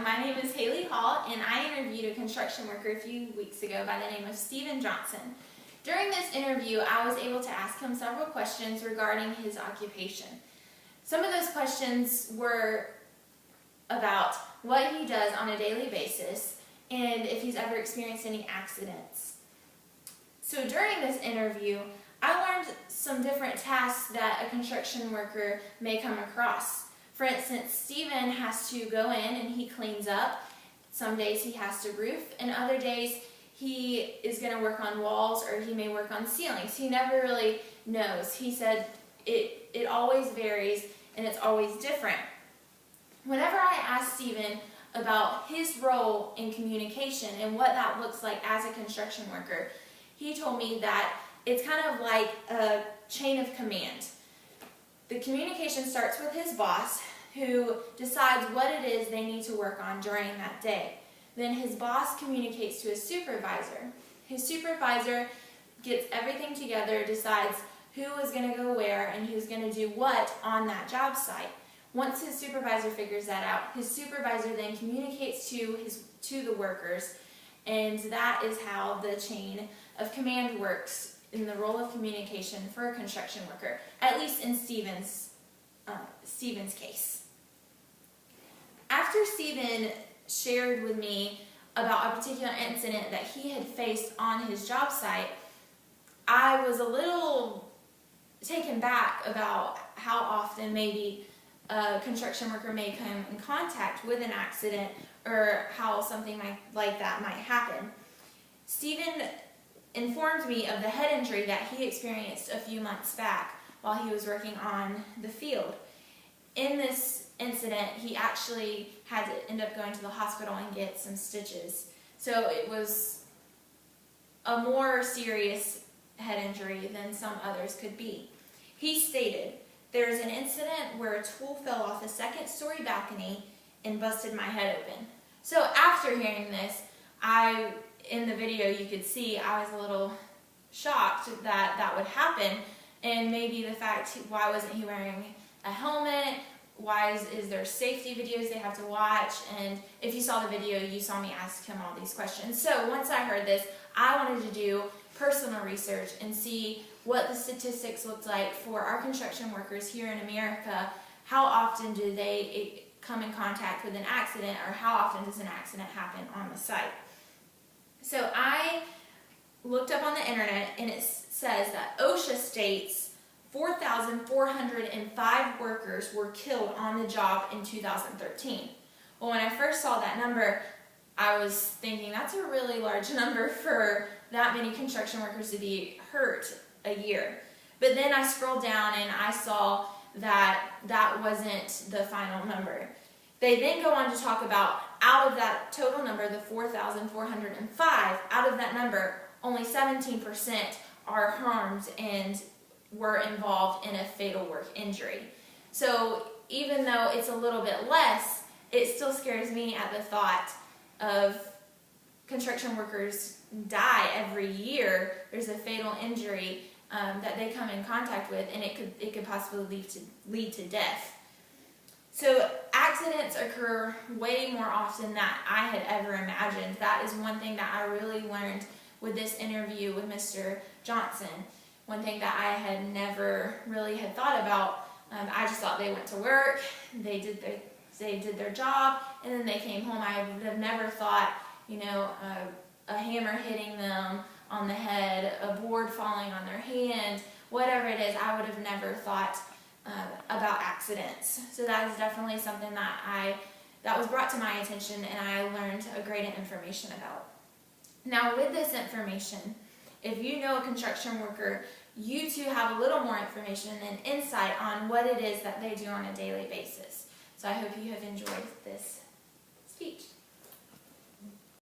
my name is Haley Hall, and I interviewed a construction worker a few weeks ago by the name of Steven Johnson. During this interview, I was able to ask him several questions regarding his occupation. Some of those questions were about what he does on a daily basis and if he's ever experienced any accidents. So during this interview, I learned some different tasks that a construction worker may come across. For instance, Steven has to go in and he cleans up. Some days he has to roof, and other days he is going to work on walls or he may work on ceilings. He never really knows. He said it always varies and it's always different. Whenever I asked Steven about his role in communication and what that looks like as a construction worker, he told me that it's kind of like a chain of command. The communication starts with his boss, who decides what it is they need to work on during that day. Then his boss communicates to his supervisor. His supervisor gets everything together, decides who is going to go where and who's going to do what on that job site. Once his supervisor figures that out, his supervisor then communicates to the workers, and that is how the chain of command works in the role of communication for a construction worker, at least in Steven's case. After Steven shared with me about a particular incident that he had faced on his job site, I was a little taken back about how often maybe a construction worker may come in contact with an accident or how something like that might happen. Steven informed me of the head injury that he experienced a few months back while he was working on the field. In this incident, he actually had to end up going to the hospital and get some stitches. So it was a more serious head injury than some others could be. He stated, "There was an incident where a tool fell off a second-story balcony and busted my head open." So after hearing this, in the video you could see I was a little shocked that that would happen, and maybe the fact, why wasn't he wearing a helmet? Why is there safety videos they have to watch? And if you saw the video, you saw me ask him all these questions. So once I heard this, I wanted to do personal research and see what the statistics looked like for our construction workers here in America. How often do they come in contact with an accident, or how often does an accident happen on the site? So I looked up on the internet, and it says that OSHA states 4,405 workers were killed on the job in 2013. Well, when I first saw that number, I was thinking that's a really large number for that many construction workers to be hurt a year. But then I scrolled down and I saw that that wasn't the final number. They then go on to talk about, out of that total number, the 4,405, out of that number, only 17% are harmed and were involved in a fatal work injury. So even though it's a little bit less, it still scares me at the thought of construction workers die every year. There's a fatal injury that they come in contact with, and it could possibly lead to death. So accidents occur way more often than I had ever imagined. That is one thing that I really learned with this interview with Mr. Johnson. One thing that I had never really had thought about. I just thought they went to work, they did their job, and then they came home. I would have never thought, a hammer hitting them on the head, a board falling on their hand, whatever it is, I would have never thought about accidents. So that is definitely something that was brought to my attention, and I learned a great information about. Now with this information, if you know a construction worker, you too have a little more information and insight on what it is that they do on a daily basis. So I hope you have enjoyed this speech.